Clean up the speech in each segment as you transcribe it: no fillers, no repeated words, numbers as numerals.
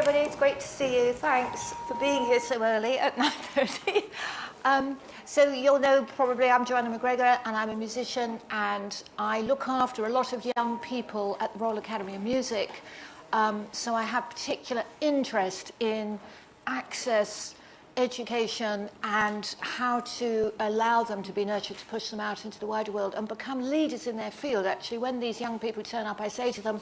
everybody. It's great to see you. Thanks for being here so early at 9:30. So you'll know probably I'm Joanna McGregor and I'm a musician, and I look after a lot of young people at the Royal Academy of Music. So I have particular interest in access, education, and how to allow them to be nurtured, to push them out into the wider world and become leaders in their field. Actually, when these young people turn up, I say to them,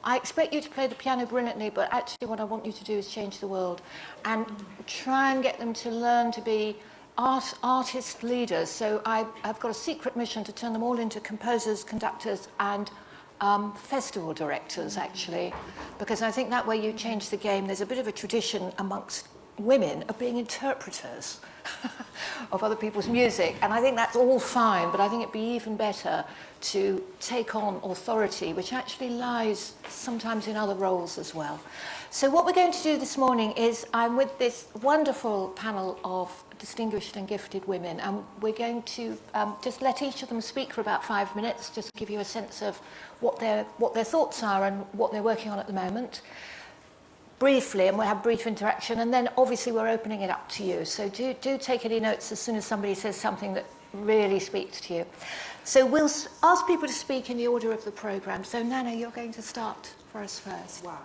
I expect you to play the piano brilliantly, but actually what I want you to do is change the world and try and get them to learn to be artist leaders. So I've got a secret mission to turn them all into composers, conductors, and festival directors, actually, because I think that way you change the game. There's a bit of a tradition amongst women of being interpreters of other people's music, and I think that's all fine, but I think it'd be even better to take on authority, which actually lies sometimes in other roles as well. So what we're going to do this morning is I'm with this wonderful panel of distinguished and gifted women, and we're going to just let each of them speak for about 5 minutes, just give you a sense of what their thoughts are and what they're working on at the moment. Briefly, and we'll have brief interaction, and then obviously we're opening it up to you. So do take any notes as soon as somebody says something that really speaks to you. So we'll ask people to speak in the order of the programme. So Nana, you're going to start for us first. Wow.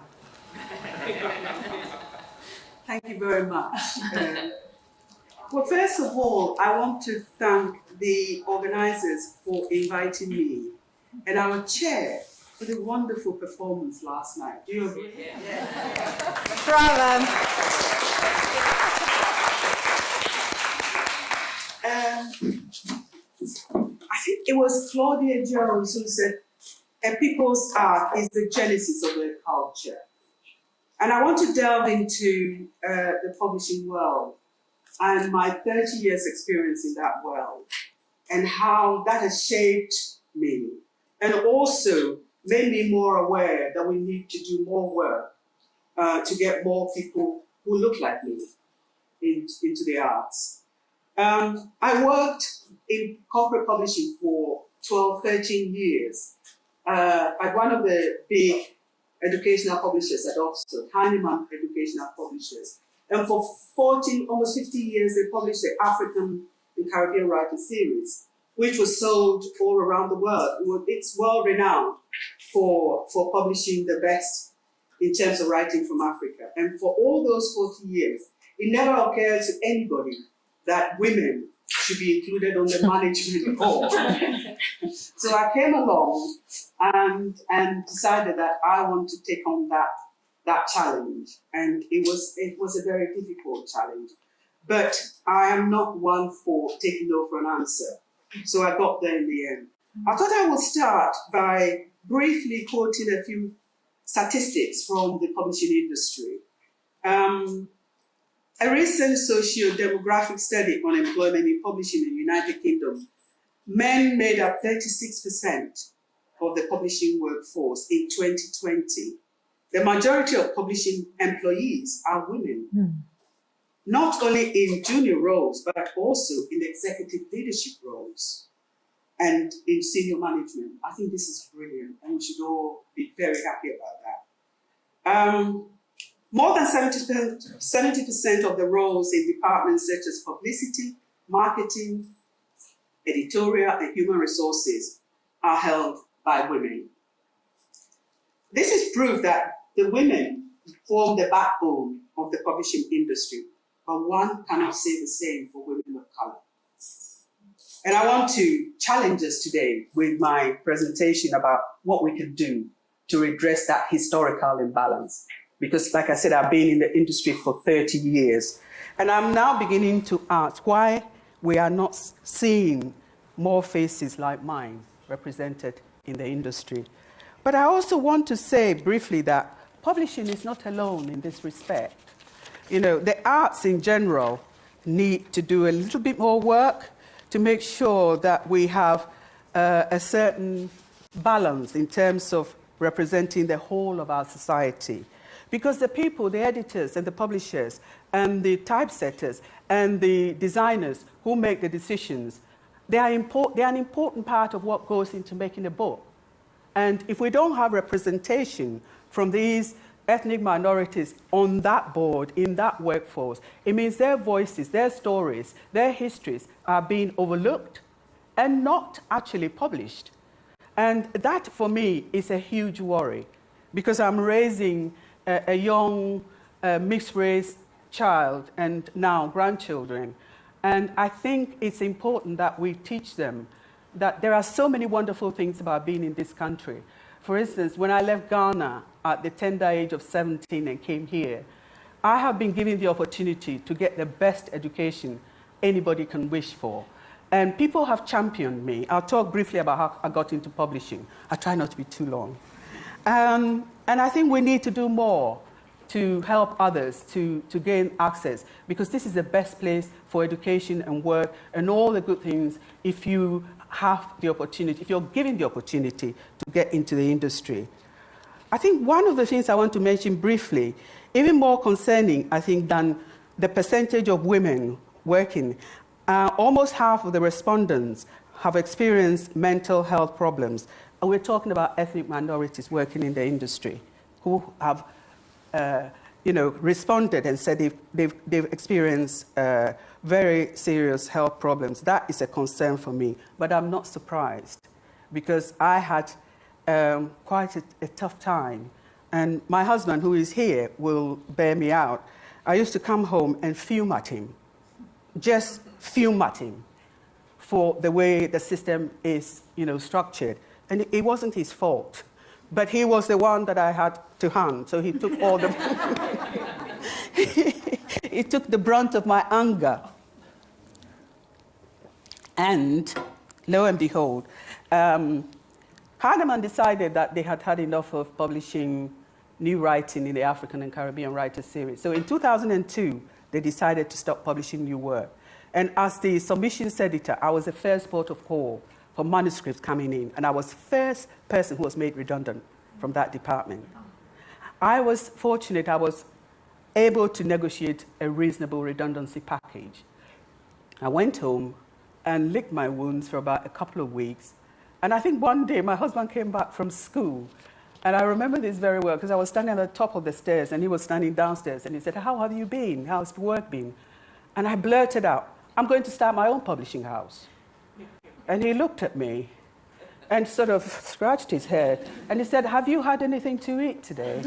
Thank you very much. Well, first of all, I want to thank the organisers for inviting me and our chair for the wonderful performance last night. Do you agree? Yeah. Bravo. I think it was Claudia Jones who said, a people's art is the genesis of their culture. And I want to delve into the publishing world and my 30 years experience in that world and how that has shaped me, and also made me more aware that we need to do more work to get more people who look like me into the arts. I worked in corporate publishing for 12, 13 years at one of the big educational publishers at Oxford, Heinemann Educational Publishers. And for 14, almost 50 years, they published the African and Caribbean Writer Series, which was sold all around the world. It's world-renowned for publishing the best in terms of writing from Africa. And for all those 40 years, it never occurred to anybody that women should be included on the management board. So I came along and decided that I want to take on that challenge. And it was a very difficult challenge. But I am not one for taking no for an answer. So I got there in the end. I thought I would start by briefly quoting a few statistics from the publishing industry. A recent socio-demographic study on employment in publishing in the United Kingdom, men made up 36% of the publishing workforce in 2020. The majority of publishing employees are women, not only in junior roles, but also in executive leadership roles and in senior management. I think this is brilliant, and we should all be very happy about that. More than 70% of the roles in departments such as publicity, marketing, editorial, and human resources are held by women. This is proof that the women form the backbone of the publishing industry, but one cannot say the same for women of color. And I want to challenge us today with my presentation about what we can do to redress that historical imbalance. Because like I said, I've been in the industry for 30 years. And I'm now beginning to ask why we are not seeing more faces like mine represented in the industry. But I also want to say briefly that publishing is not alone in this respect. You know, the arts in general need to do a little bit more work to make sure that we have a certain balance in terms of representing the whole of our society. Because the people, the editors and the publishers and the typesetters and the designers who make the decisions, they are an important part of what goes into making a book. And if we don't have representation from these ethnic minorities on that board, in that workforce, it means their voices, their stories, their histories are being overlooked and not actually published. And that, for me, is a huge worry, because I'm raising a young mixed-race child and now grandchildren. And I think it's important that we teach them that there are so many wonderful things about being in this country. For instance, when I left Ghana at the tender age of 17 and came here, I have been given the opportunity to get the best education anybody can wish for. And people have championed me. I'll talk briefly about how I got into publishing. I try not to be too long. And I think we need to do more to help others to gain access, because this is the best place for education and work and all the good things if you have the opportunity, if you're given the opportunity to get into the industry. I think one of the things I want to mention briefly, even more concerning, I think, than the percentage of women working, almost half of the respondents have experienced mental health problems. And we're talking about ethnic minorities working in the industry who have responded and said they've experienced very serious health problems. That is a concern for me. But I'm not surprised, because I had quite a tough time. And my husband, who is here, will bear me out. I used to come home and fume at him, just fume at him for the way the system is, structured. And it wasn't his fault. But he was the one that I had to hand, so he took all the... he took the brunt of my anger. And lo and behold, Heinemann decided that they had had enough of publishing new writing in the African and Caribbean Writers Series. So in 2002, they decided to stop publishing new work. And as the submissions editor, I was the first port of call for manuscripts coming in, and I was the first person who was made redundant from that department. I was fortunate I was able to negotiate a reasonable redundancy package. I went home and licked my wounds for about a couple of weeks. And I think one day my husband came back from school, and I remember this very well because I was standing at the top of the stairs and he was standing downstairs, and he said, "How have you been? How's work been?" And I blurted out, "I'm going to start my own publishing house." And he looked at me and sort of scratched his head, and he said, "Have you had anything to eat today?"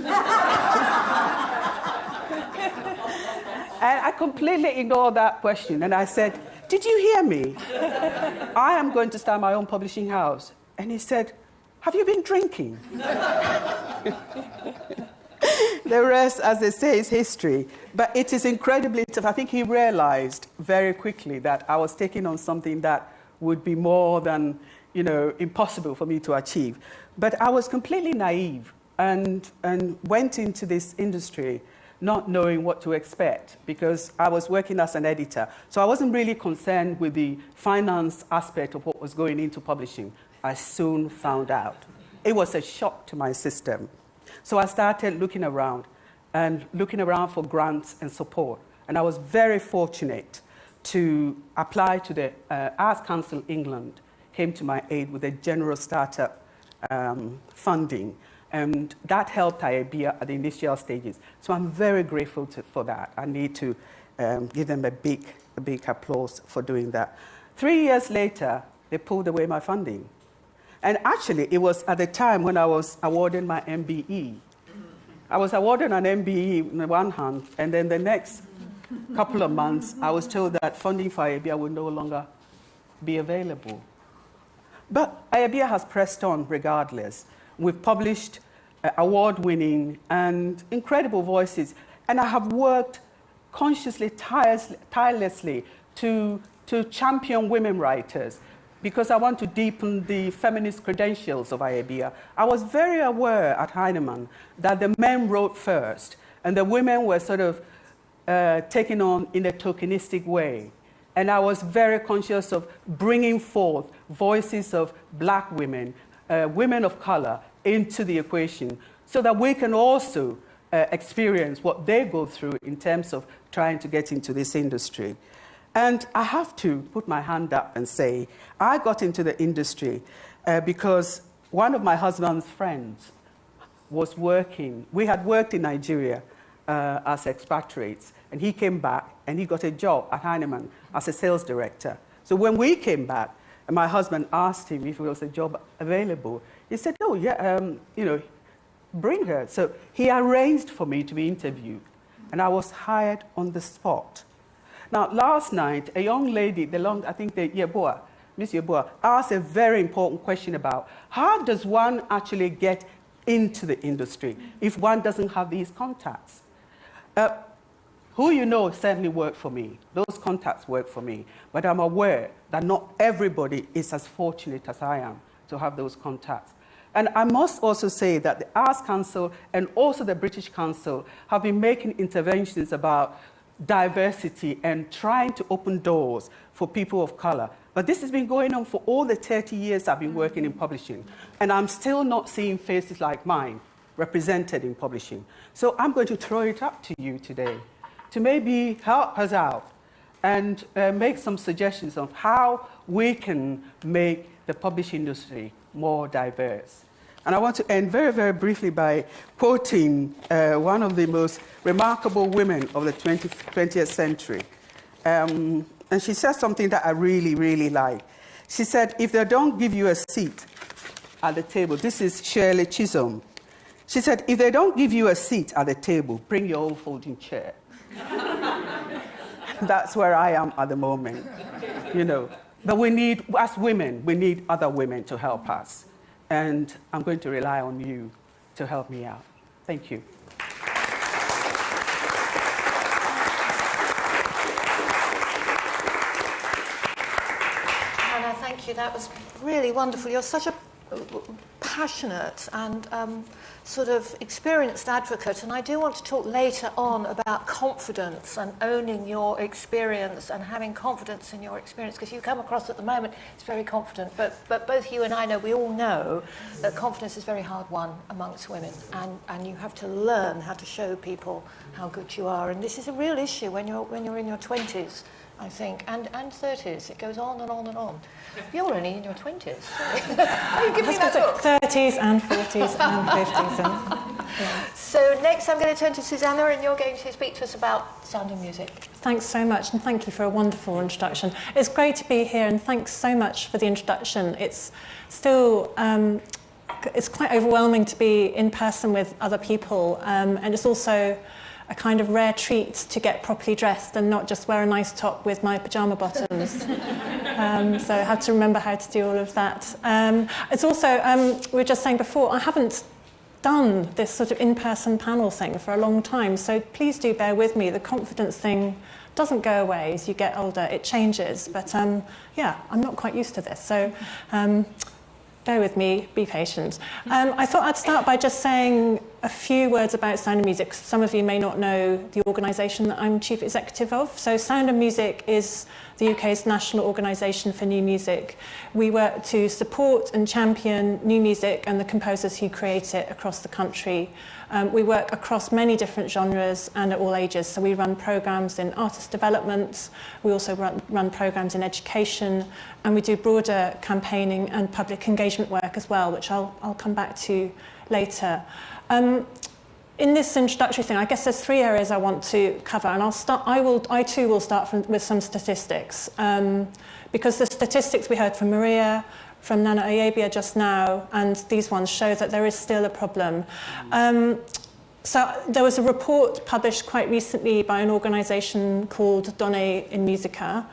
And I completely ignored that question, and I said, "Did you hear me? I am going to start my own publishing house." And he said, "Have you been drinking?" The rest, as they say, is history. But it is incredibly tough. I think he realized very quickly that I was taking on something that would be more than, impossible for me to achieve. But I was completely naive and went into this industry not knowing what to expect, because I was working as an editor. So I wasn't really concerned with the finance aspect of what was going into publishing. I soon found out. It was a shock to my system. So I started looking around for grants and support. And I was very fortunate to apply to the Arts Council England, came to my aid with a generous startup funding. And that helped IABIA at the initial stages. So I'm very grateful for that. I need to give them a big applause for doing that. 3 years later, they pulled away my funding. And actually, it was at the time when I was awarded my MBE. I was awarded an MBE on the one hand, and then the next couple of months, I was told that funding for IABIA would no longer be available. But IABIA has pressed on regardless. We've published award-winning and incredible voices, and I have worked consciously, tirelessly to champion women writers, because I want to deepen the feminist credentials of IABIA. I was very aware at Heinemann that the men wrote first, and the women were sort of taken on in a tokenistic way. And I was very conscious of bringing forth voices of black women, women of color, into the equation, so that we can also experience what they go through in terms of trying to get into this industry. And I have to put my hand up and say, I got into the industry because one of my husband's friends was working. We had worked in Nigeria as expatriates, and he came back and he got a job at Heinemann as a sales director. So when we came back, and my husband asked him if there was a job available, he said, "Oh yeah, bring her." So he arranged for me to be interviewed, and I was hired on the spot. Now, last night, a young lady, Miss Yeboah, asked a very important question about how does one actually get into the industry if one doesn't have these contacts. Who you know certainly worked for me. Those contacts work for me. But I'm aware that not everybody is as fortunate as I am to have those contacts. And I must also say that the Arts Council and also the British Council have been making interventions about diversity and trying to open doors for people of color. But this has been going on for all the 30 years I've been working in publishing. And I'm still not seeing faces like mine represented in publishing. So I'm going to throw it up to you today to maybe help us out and make some suggestions of how we can make the publishing industry more diverse. And I want to end very, very briefly by quoting one of the most remarkable women of the 20th century. And she said something that I really, really like. She said, if they don't give you a seat at the table, this is Shirley Chisholm. She said, if they don't give you a seat at the table, bring your own folding chair. That's where I am at the moment, you know. But we need, as women, we need other women to help us. And I'm going to rely on you to help me out. Thank you. Anna, thank you. That was really wonderful. You're such a passionate and sort of experienced advocate, and I do want to talk later on about confidence and owning your experience and having confidence in your experience, because you come across at the moment as very confident, but both you and I know, we all know that confidence is very hard won amongst women, and you have to learn how to show people how good you are, and this is a real issue when you're in your 20s, I think, and 30s. It goes on and on and on. You're only in your 20s. You give me that look. 30s and 40s and 50s. Yeah. So next I'm going to turn to Susanna, and you're going to speak to us about Sound of Music. Thanks so much, and thank you for a wonderful introduction. It's great to be here, and thanks so much for the introduction. It's still it's quite overwhelming to be in person with other people, and it's also a kind of rare treat to get properly dressed and not just wear a nice top with my pyjama bottoms. So I had to remember how to do all of that. It's also, we were just saying before, I haven't done this sort of in-person panel thing for a long time, so please do bear with me. The confidence thing doesn't go away as you get older, it changes, but yeah, I'm not quite used to this, so bear with me, be patient. I thought I'd start by just saying a few words about Sound of Music. Some of you may not know the organisation that I'm Chief Executive of. So Sound of Music is the UK's national organisation for new music. We work to support and champion new music and the composers who create it across the country. We work across many different genres and at all ages. So we run programmes in artist development, we also run programmes in education, and we do broader campaigning and public engagement work as well, which I'll come back to later. In this introductory thing, I guess there's three areas I want to cover, and I too will start with some statistics, because the statistics we heard from Maria, from Nana Ayabia just now, and these ones show that there is still a problem. So there was a report published quite recently by an organisation called Données in Musica,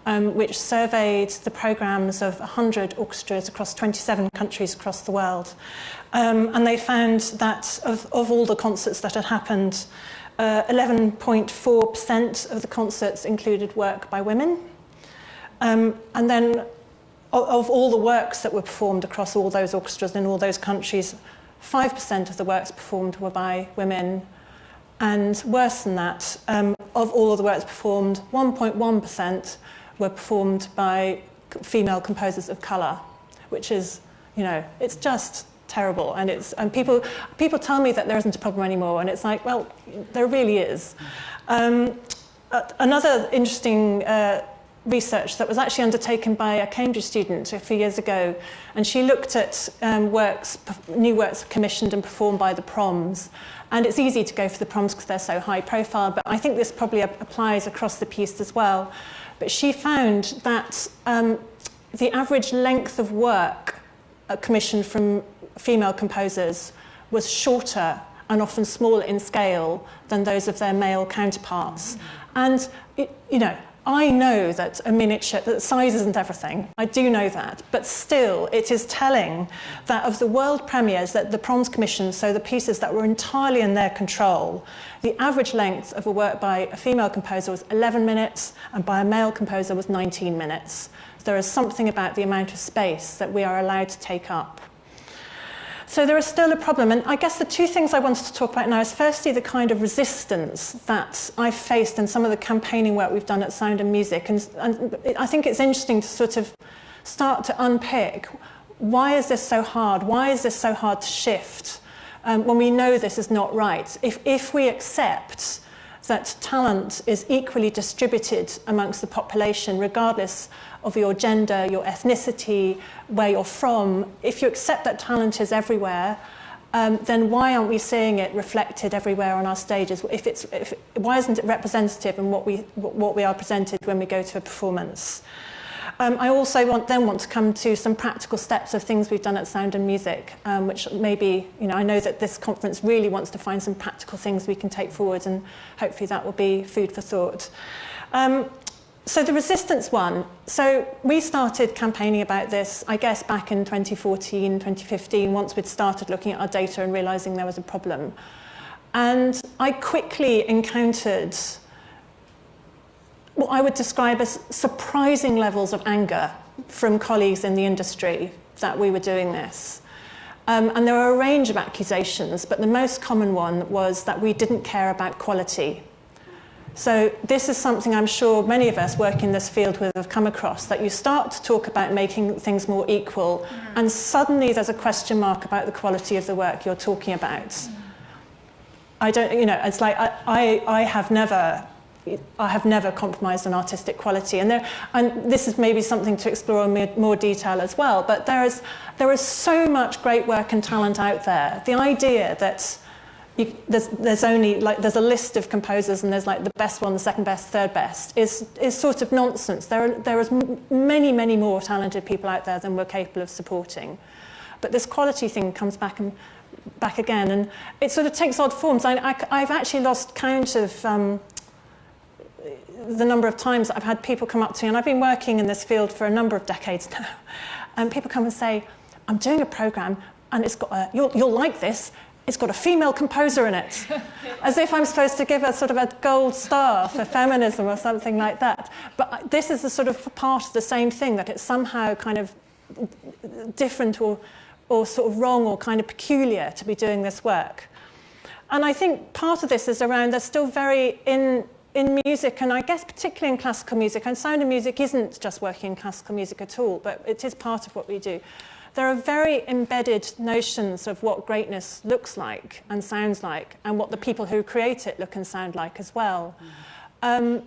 which surveyed the programmes of 100 orchestras across 27 countries across the world. And they found that of all the concerts that had happened, 11.4% of the concerts included work by women. And then of all the works that were performed across all those orchestras in all those countries, 5% of the works performed were by women. And worse than that, of all of the works performed, 1.1% were performed by female composers of colour, which is, you know, it's just terrible. And people tell me that there isn't a problem anymore, and it's like, well, there really is. Another interesting research that was actually undertaken by a Cambridge student a few years ago, and she looked at new works commissioned and performed by the Proms. And it's easy to go for the Proms because they're so high profile, but I think this probably applies across the piece as well. But she found that the average length of work commissioned from female composers was shorter and often smaller in scale than those of their male counterparts. And, you know, I know that a miniature, that size isn't everything. I do know that. But still, it is telling that of the world premieres that the Proms commissioned, so the pieces that were entirely in their control, the average length of a work by a female composer was 11 minutes, and by a male composer was 19 minutes. There is something about the amount of space that we are allowed to take up. So there is still a problem, and I guess the two things I wanted to talk about now is firstly the kind of resistance that I've faced in some of the campaigning work we've done at Sound and Music, and I think it's interesting to sort of start to unpick why is this so hard? Why is this so hard to shift when we know this is not right? If we accept that talent is equally distributed amongst the population, regardless of your gender, your ethnicity, where you're from, if you accept that talent is everywhere, then why aren't we seeing it reflected everywhere on our stages? Why isn't it representative in what we are presented when we go to a performance? I also want to come to some practical steps of things we've done at Sound and Music, which maybe, you know, I know that this conference really wants to find some practical things we can take forward, and hopefully that will be food for thought. So the resistance one, so we started campaigning about this, I guess, back in 2014, 2015, once we'd started looking at our data and realising there was a problem. And I quickly encountered what I would describe as surprising levels of anger from colleagues in the industry that we were doing this. And there were a range of accusations, but the most common one was that we didn't care about quality. So this is something I'm sure many of us working in this field will have come across, that you start to talk about making things more equal, and suddenly there's a question mark about the quality of the work you're talking about. I don't, you know, it's like I have never compromised on artistic quality, and this is maybe something to explore in more detail as well. But there is so much great work and talent out there. The idea that there's a list of composers and there's like the best one, the second best, third best is sort of nonsense. There is many more talented people out there than we're capable of supporting. But this quality thing comes back again, and it sort of takes odd forms. I've actually lost count of the number of times I've had people come up to me, and I've been working in this field for a number of decades now, and people come and say, I'm doing a programme and it's got you'll like this, it's got a female composer in it, as if I'm supposed to give a sort of a gold star for feminism or something like that. But this is a sort of part of the same thing, that it's somehow kind of different or sort of wrong or kind of peculiar to be doing this work. And I think part of this is around, there's still very in music, and I guess particularly in classical music, and Sound and Music isn't just working in classical music at all, but it is part of what we do. There are very embedded notions of what greatness looks like and sounds like, and what the people who create it look and sound like as well. And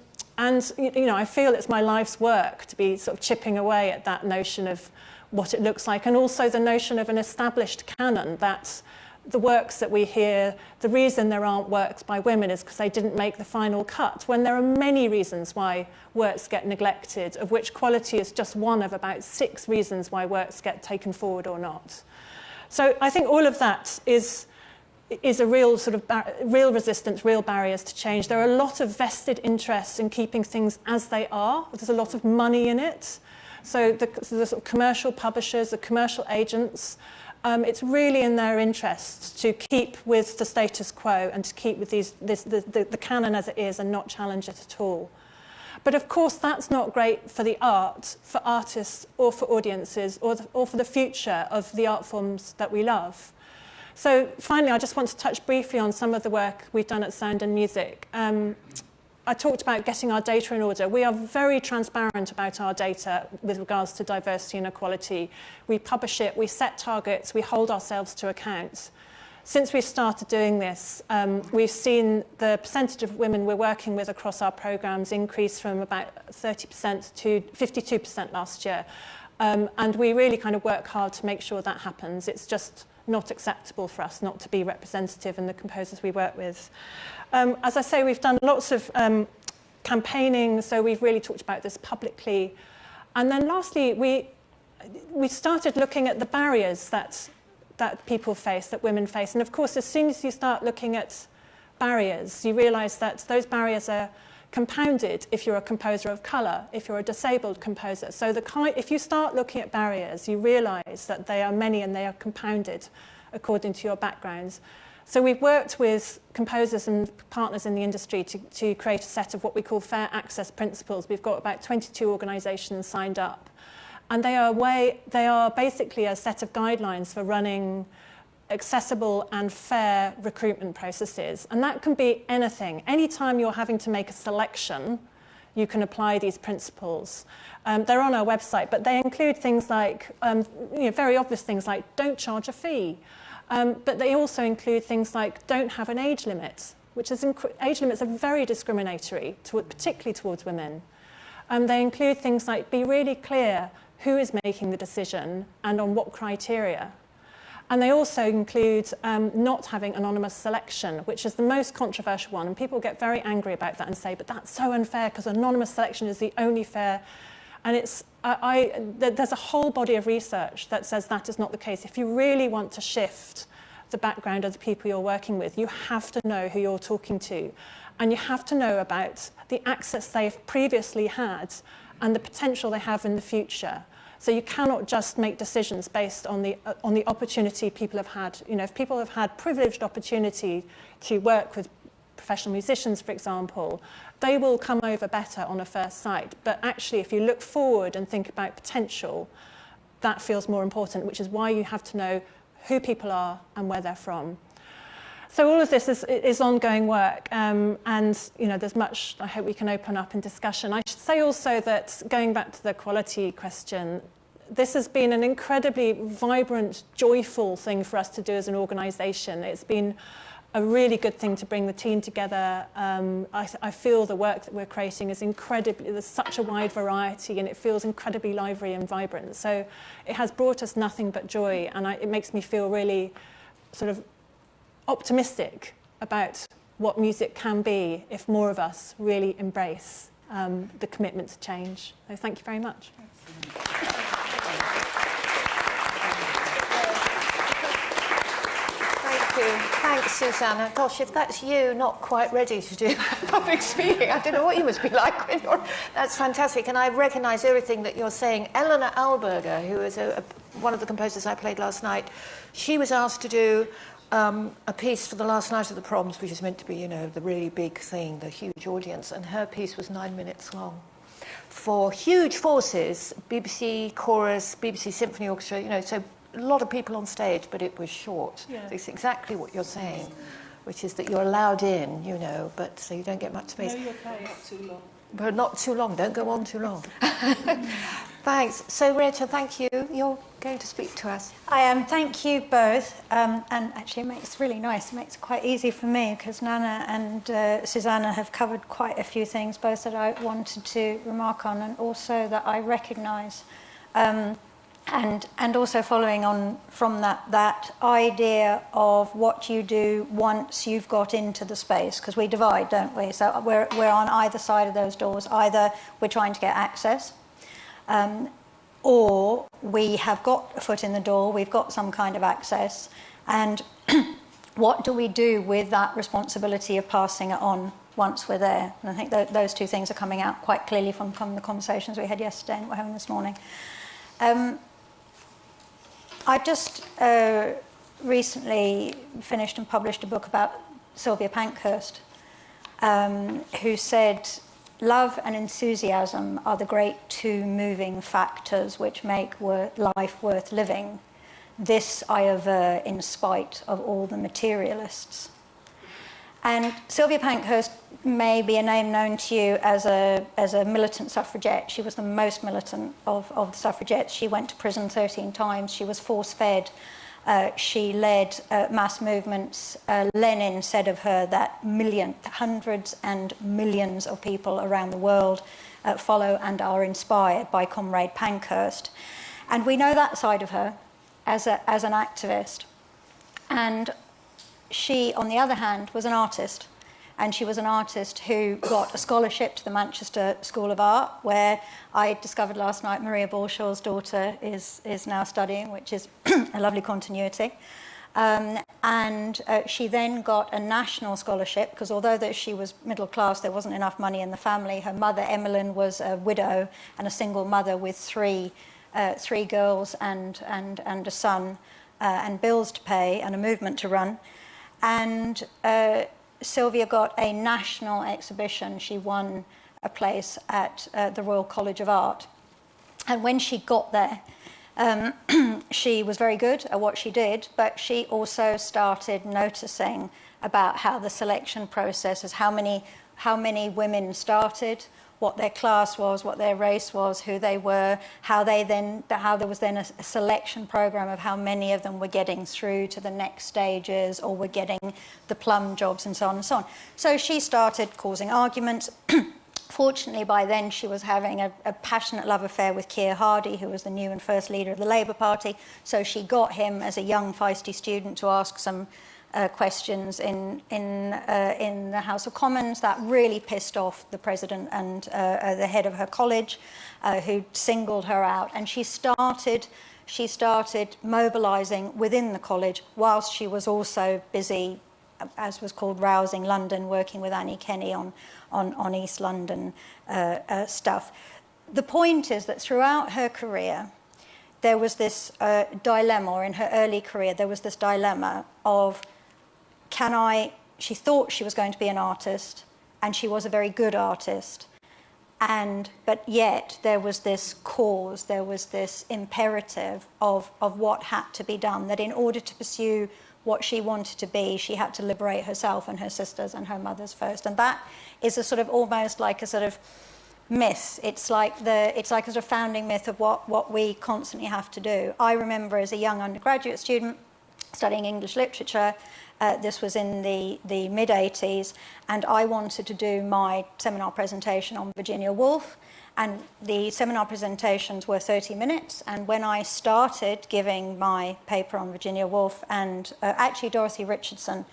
you know, I feel it's my life's work to be sort of chipping away at that notion of what it looks like, and also the notion of an established canon, that the works that we hear, the reason there aren't works by women is because they didn't make the final cut, when there are many reasons why works get neglected, of which quality is just one of about 6 reasons why works get taken forward or not. So I think all of that is a real sort of real resistance, real barriers to change. There are a lot of vested interests in keeping things as they are. There's a lot of money in it. So the sort of commercial publishers, the commercial agents, it's really in their interest to keep with the status quo and to keep with the canon as it is and not challenge it at all. But of course, that's not great for the art, for artists or for audiences, or for the future of the art forms that we love. So finally, I just want to touch briefly on some of the work we've done at Sound and Music. I talked about getting our data in order. We are very transparent about our data with regards to diversity and equality. We publish it, we set targets, we hold ourselves to account. since we started doing this, we've seen the percentage of women we're working with across our programs increase from about 30% to 52% last year. And we really kind of work hard to make sure that happens. It's just not acceptable for us not to be representative in the composers we work with. As I say, we've done lots of campaigning, so we've really talked about this publicly. And then lastly, we started looking at the barriers that people face, that women face. And of course, as soon as you start looking at barriers, you realise that those barriers are compounded if you're a composer of colour, if you're a disabled composer. So if you start looking at barriers, you realise that they are many and they are compounded according to your backgrounds. So we've worked with composers and partners in the industry to create a set of what we call fair access principles. We've got about 22 organisations signed up. And they are basically a set of guidelines for running accessible and fair recruitment processes. And that can be anything. Anytime you're having to make a selection, you can apply these principles. They're on our website, but they include things like, very obvious things like don't charge a fee. But they also include things like don't have an age limit, which is age limits are very discriminatory, particularly towards women. They include things like be really clear who is making the decision and on what criteria. And they also include not having anonymous selection, which is the most controversial one. And people get very angry about that and say, but that's so unfair because anonymous selection is the only fair. And there's a whole body of research that says that is not the case. If you really want to shift the background of the people you're working with, you have to know who you're talking to. And you have to know about the access they've previously had and the potential they have in the future. So you cannot just make decisions based on the opportunity people have had. If people have had privileged opportunity to work with professional musicians, for example, they will come over better on a first sight. But actually, if you look forward and think about potential, that feels more important, which is why you have to know who people are and where they're from. So all of this is ongoing work, and there's much I hope we can open up in discussion. I should say also that going back to the quality question, this has been an incredibly vibrant, joyful thing for us to do as an organisation. It's been a really good thing to bring the team together. I feel the work that we're creating is incredibly, there's such a wide variety and it feels incredibly lively and vibrant. So it has brought us nothing but joy, and it makes me feel really sort of optimistic about what music can be if more of us really embrace the commitment to change. So thank you very much. Thank you. Thanks, Susanna. Gosh, if that's you not quite ready to do public speaking, I don't know what you must be like when you're... That's fantastic. And I recognise everything that you're saying. Eleanor Alberger, who is one of the composers I played last night, she was asked to do a piece for the last night of the Proms, which is meant to be, the really big thing, the huge audience, and her piece was 9 minutes long. For huge forces, BBC chorus, BBC symphony orchestra, so a lot of people on stage, but it was short. Yeah. It's exactly what you're saying, which is that you're allowed in, but so you don't get much space. No, you're okay. Not too long. But not too long, don't go on too long. Thanks. So, Rachel, thank you. You're going to speak to us. I am. Thank you both. And actually, it makes it really nice. It makes it quite easy for me because Nana and Susanna have covered quite a few things, both that I wanted to remark on and also that I recognise. And also following on from that idea of what you do once you've got into the space, because we divide, don't we? So we're on either side of those doors. Either we're trying to get access, or we have got a foot in the door, we've got some kind of access, and what do we do with that responsibility of passing it on once we're there? And I think those two things are coming out quite clearly from the conversations we had yesterday and we're having this morning. I've just recently finished and published a book about Sylvia Pankhurst, who said, love and enthusiasm are the great two moving factors which make life worth living. This I aver in spite of all the materialists. And Sylvia Pankhurst may be a name known to you as a militant suffragette. She was the most militant of the suffragettes. She went to prison 13 times. She was force-fed She led mass movements. Lenin said of her that hundreds and millions of people around the world follow and are inspired by Comrade Pankhurst. And we know that side of her as an activist. And she, on the other hand, was an artist. And she was an artist who got a scholarship to the Manchester School of Art, where I discovered last night Maria Borshaw's daughter is now studying, which is a lovely continuity. And she then got a national scholarship, because although that she was middle class, there wasn't enough money in the family. Her mother, Emmeline, was a widow and a single mother with three girls and a son, and bills to pay and a movement to run. And Sylvia got a national exhibition. She won a place at the Royal College of Art. And when she got there, she was very good at what she did, but she also started noticing about how the selection process is, how many women started, what their class was, what their race was, who they were, how there was then a selection program of how many of them were getting through to the next stages or were getting the plum jobs and so on and so on. So she started causing arguments. Fortunately, by then she was having a passionate love affair with Keir Hardie, who was the new and first leader of the Labour Party. So she got him as a young, feisty student to ask some questions in the House of Commons. That really pissed off the president and the head of her college, who singled her out. And she started mobilising within the college whilst she was also busy, as was called, rousing London, working with Annie Kenny on East London stuff. The point is that throughout her career, there was this dilemma, or in her early career, there was this dilemma of, she thought she was going to be an artist, and she was a very good artist, but yet there was this cause, there was this imperative of what had to be done, that in order to pursue what she wanted to be, she had to liberate herself and her sisters and her mothers first. And that is a sort of almost like a sort of myth. It's like a sort of founding myth of what we constantly have to do. I remember as a young undergraduate student studying English literature, this was in the mid-80s, and I wanted to do my seminar presentation on Virginia Woolf, and the seminar presentations were 30 minutes, and when I started giving my paper on Virginia Woolf and actually Dorothy Richardson,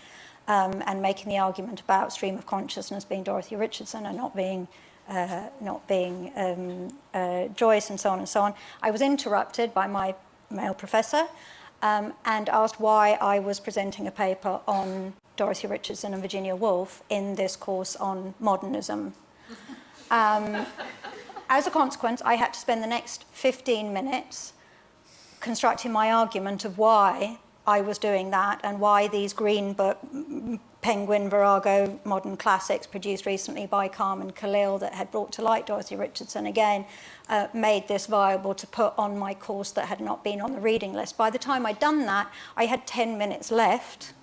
and making the argument about stream of consciousness being Dorothy Richardson and not being Joyce and so on, I was interrupted by my male professor, and asked why I was presenting a paper on Dorothy Richardson and Virginia Woolf in this course on modernism. As a consequence, I had to spend the next 15 minutes constructing my argument of why I was doing that and why these Green Book, Penguin, Virago modern classics produced recently by Carmen Khalil that had brought to light Dorothy Richardson again made this viable to put on my course that had not been on the reading list. By the time I'd done that, I had 10 minutes left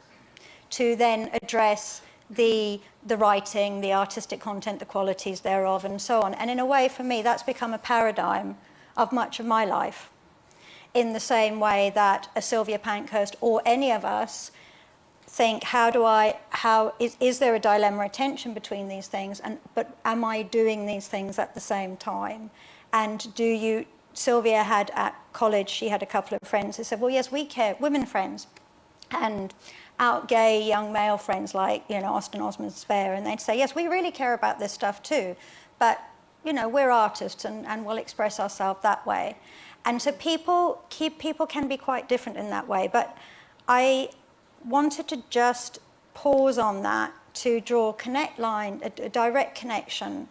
to then address the writing, the artistic content, the qualities thereof, and so on. And in a way, for me, that's become a paradigm of much of my life, in the same way that a Sylvia Pankhurst or any of us think, is there a dilemma, a tension between these things, but am I doing these things at the same time? And Sylvia had at college, she had a couple of friends who said, well, yes, we care, women friends, and out gay young male friends like, Austin Osman Spare, and they'd say, yes, we really care about this stuff too, but, we're artists and we'll express ourselves that way. And so people can be quite different in that way, but I wanted to just pause on that to draw a direct connection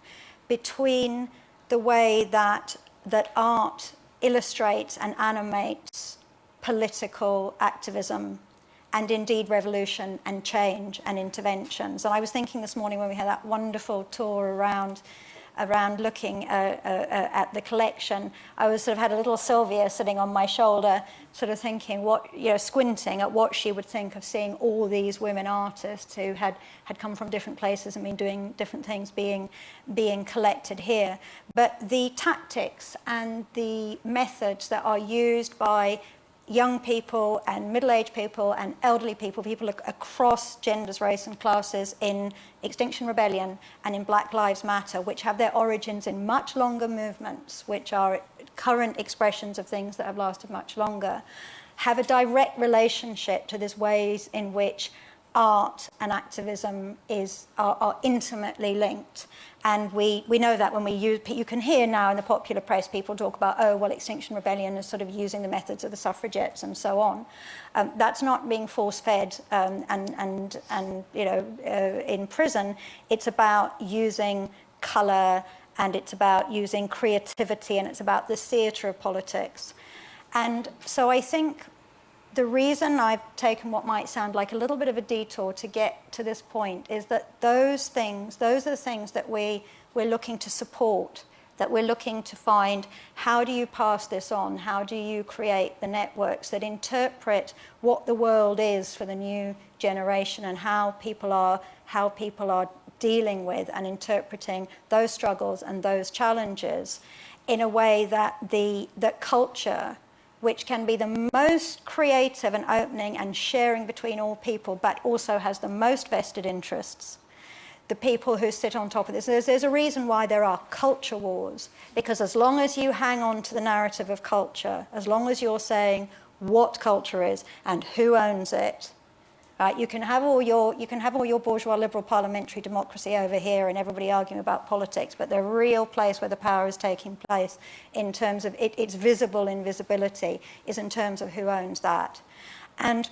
between the way that art illustrates and animates political activism and indeed revolution and change and interventions. And I was thinking this morning when we had that wonderful tour around looking at the collection, I was sort of had a little Sylvia sitting on my shoulder, sort of thinking squinting at what she would think of seeing all these women artists who had come from different places and been doing different things being collected here. But the tactics and the methods that are used by young people and middle-aged people and elderly people, people across genders, race and classes in Extinction Rebellion and in Black Lives Matter, which have their origins in much longer movements, which are current expressions of things that have lasted much longer, have a direct relationship to these ways in which art and activism are intimately linked. And we know that when we use, you can hear now in the popular press people talk about, oh, well, Extinction Rebellion is sort of using the methods of the suffragettes and so on. That's not being force-fed and you know, in prison. It's about using colour, and it's about using creativity, and it's about the theatre of politics. And so I think the reason I've taken what might sound like a little bit of a detour to get to this point is that those are the things that we're looking to support, that we're looking to find, how do you pass this on? How do you create the networks that interpret what the world is for the new generation and how people are dealing with and interpreting those struggles and those challenges in a way that culture, which can be the most creative and opening and sharing between all people, but also has the most vested interests. The people who sit on top of this. There's a reason why there are culture wars, because as long as you hang on to the narrative of culture, as long as you're saying what culture is and who owns it, right? You can have all your bourgeois liberal parliamentary democracy over here and everybody arguing about politics, but the real place where the power is taking place in terms of its visible invisibility is in terms of who owns that. And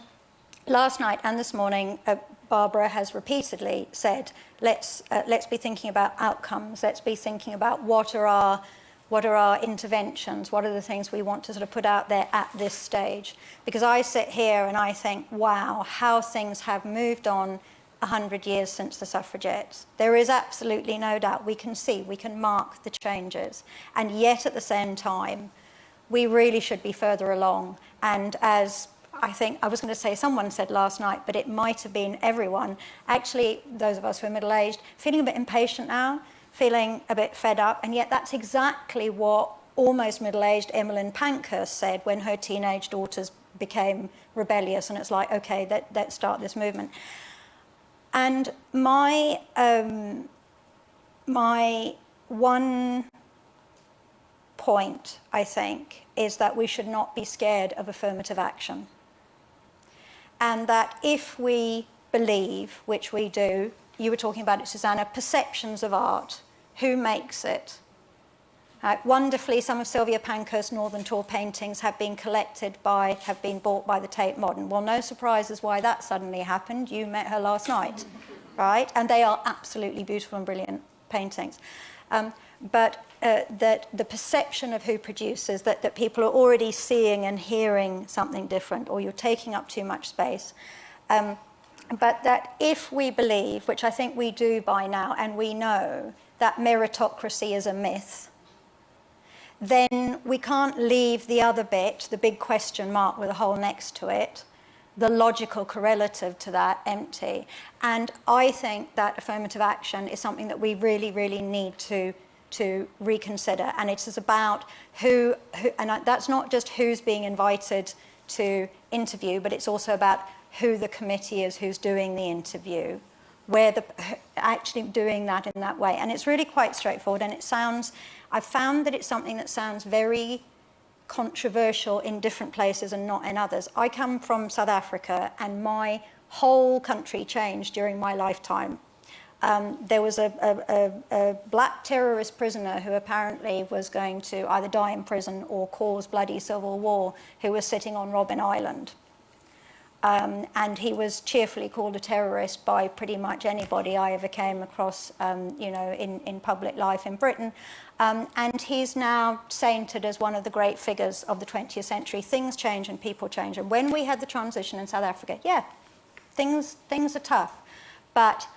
last night and this morning, Barbara has repeatedly said, let's be thinking about outcomes. Let's be thinking about what are our interventions? What are the things we want to sort of put out there at this stage? Because I sit here and I think, wow, how things have moved on 100 years since the suffragettes. There is absolutely no doubt. We can see, we can mark the changes. And yet at the same time, we really should be further along. And as I think, I was going to say someone said last night, but it might have been everyone, actually, those of us who are middle-aged, feeling a bit impatient now, feeling a bit fed up, and yet that's exactly what almost middle-aged Emmeline Pankhurst said when her teenage daughters became rebellious, and it's like, okay, let's start this movement. And my one point, I think, is that we should not be scared of affirmative action. And that if we believe, which we do, you were talking about it, Susanna, perceptions of art. Who makes it? Wonderfully, some of Sylvia Pankhurst's Northern Tour paintings have been bought by the Tate Modern. Well, no surprises why that suddenly happened. You met her last night, right? And they are absolutely beautiful and brilliant paintings. But that the perception of who produces, that people are already seeing and hearing something different, or you're taking up too much space. But that if we believe, which I think we do by now, and we know that meritocracy is a myth, then we can't leave the other bit, the big question mark with a hole next to it, the logical correlative to that, empty. And I think that affirmative action is something that we really, really need to reconsider. And it is about who and that's not just who's being invited to interview, but it's also about who the committee is who's doing the interview, actually doing that in that way. And it's really quite straightforward, and I've found that it's something that sounds very controversial in different places and not in others. I come from South Africa, and my whole country changed during my lifetime. There was a black terrorist prisoner who apparently was going to either die in prison or cause bloody civil war, who was sitting on Robben Island. And he was cheerfully called a terrorist by pretty much anybody I ever came across, in public life in Britain. And he's now sainted as one of the great figures of the 20th century. Things change and people change. And when we had the transition in South Africa, yeah, things are tough. But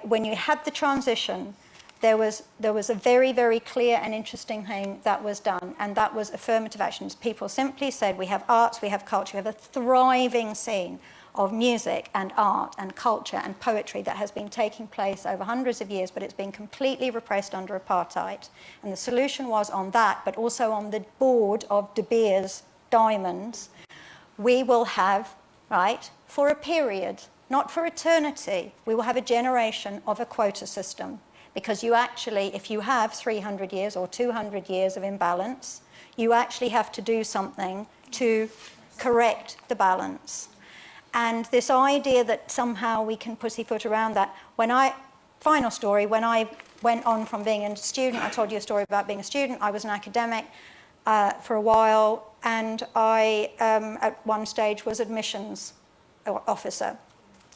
when you had the transition, there was a very, very clear and interesting thing that was done, and that was affirmative actions. People simply said, we have arts, we have culture, we have a thriving scene of music and art and culture and poetry that has been taking place over hundreds of years, but it's been completely repressed under apartheid. And the solution was on that, but also on the board of De Beers diamonds, we will have, right, for a period, not for eternity, we will have a generation of a quota system. Because you actually, if you have 300 years or 200 years of imbalance, you actually have to do something to correct the balance. And this idea that somehow we can pussyfoot around that, final story, when I went on from being a student, I told you a story about being a student, I was an academic for a while, and I, at one stage, was admissions officer.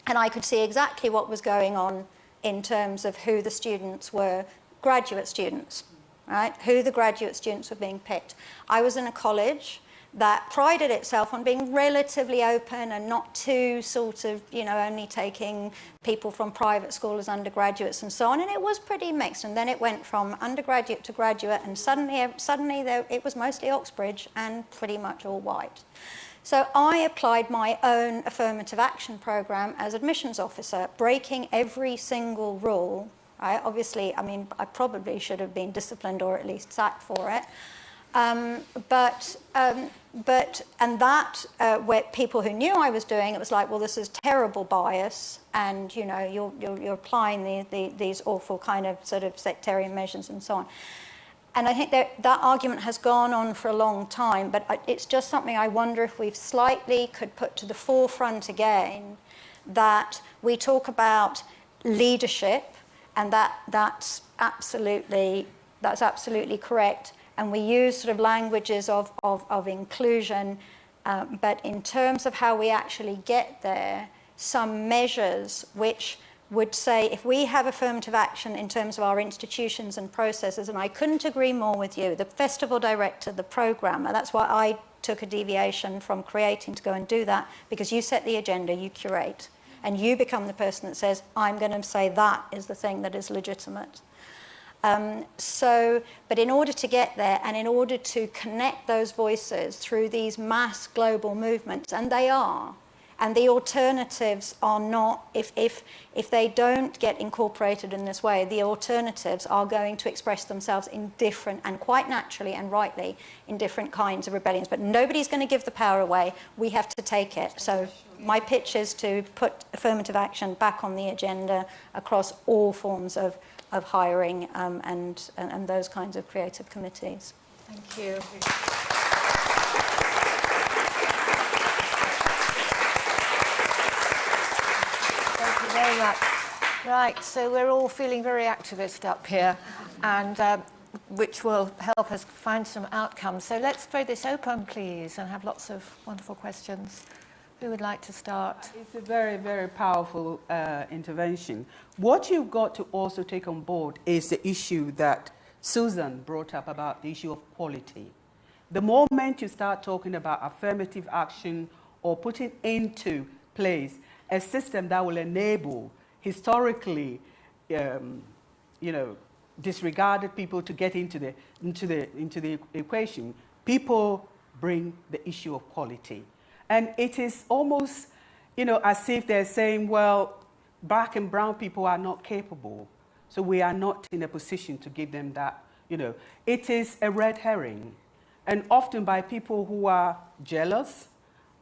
And I could see exactly what was going on in terms of who the students were, graduate students, right? Who the graduate students were being picked. I was in a college that prided itself on being relatively open and not too sort of, only taking people from private school as undergraduates and so on, and it was pretty mixed. And then it went from undergraduate to graduate, and suddenly it was mostly Oxbridge and pretty much all white. So I applied my own affirmative action program as admissions officer, breaking every single rule. Right? Obviously, I probably should have been disciplined or at least sacked for it. Where people who knew I was doing it was like, well, this is terrible bias, and you're applying these awful kind of sort of sectarian measures and so on. And I think that argument has gone on for a long time, but it's just something I wonder if we've slightly could put to the forefront again, that we talk about leadership, and that's absolutely correct. And we use sort of languages of inclusion, but in terms of how we actually get there, some measures which would say, if we have affirmative action in terms of our institutions and processes, and I couldn't agree more with you, the festival director, the programmer, that's why I took a deviation from creating to go and do that, because you set the agenda, you curate, and you become the person that says, I'm going to say that is the thing that is legitimate. But in order to get there, and in order to connect those voices through these mass global movements, and they are, and the alternatives are not, if they don't get incorporated in this way, the alternatives are going to express themselves in different, and quite naturally and rightly, in different kinds of rebellions. But nobody's going to give the power away. We have to take it. So my pitch is to put affirmative action back on the agenda across all forms of hiring and those kinds of creative committees. Thank you. Thank you very much. Right, so we're all feeling very activist up here, and which will help us find some outcomes. So let's throw this open, please, and have lots of wonderful questions. Who would like to start? It's a very, very powerful intervention. What you've got to also take on board is the issue that Susan brought up about the issue of quality. The moment you start talking about affirmative action or putting into place a system that will enable historically, disregarded people to get into the equation, people bring the issue of quality. And it is almost, as if they're saying, well, black and brown people are not capable, so we are not in a position to give them that, It is a red herring, and often by people who are jealous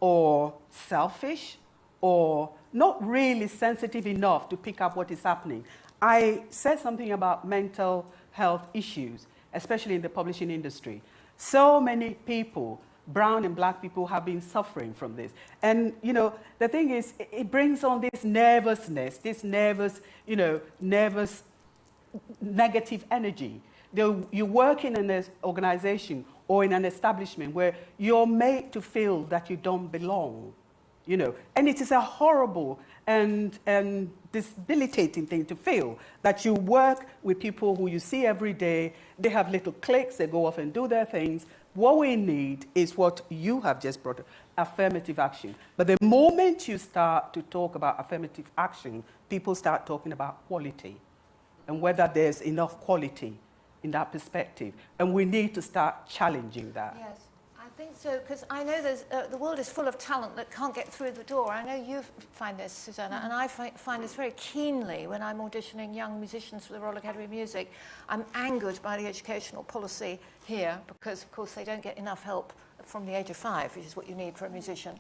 or selfish or not really sensitive enough to pick up what is happening. I said something about mental health issues, especially in the publishing industry. So many people, brown and black people, have been suffering from this. And, the thing is, it brings on this nervousness, this nervous negative energy. You work in an organization or in an establishment where you're made to feel that you don't belong, And it is a horrible and debilitating thing to feel, that you work with people who you see every day, they have little cliques, they go off and do their things. What we need is what you have just brought up, affirmative action. But the moment you start to talk about affirmative action, people start talking about quality and whether there's enough quality in that perspective. And we need to start challenging that. Yes, I I think so, because I know the world is full of talent that can't get through the door. I know you find this, Susanna, and I find this very keenly when I'm auditioning young musicians for the Royal Academy of Music. I'm angered by the educational policy here because, of course, they don't get enough help from the age of 5, which is what you need for a musician.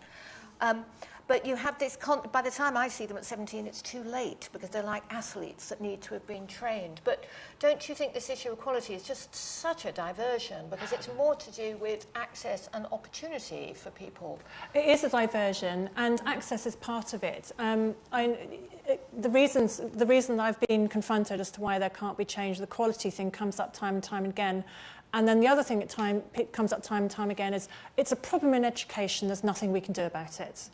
But you have this, by the time I see them at 17, it's too late because they're like athletes that need to have been trained. But don't you think this issue of equality is just such a diversion because it's more to do with access and opportunity for people? It is a diversion, and access is part of it. The reason I've been confronted as to why there can't be change, the quality thing comes up time and time again. And then the other thing that comes up time and time again is it's a problem in education, there's nothing we can do about it.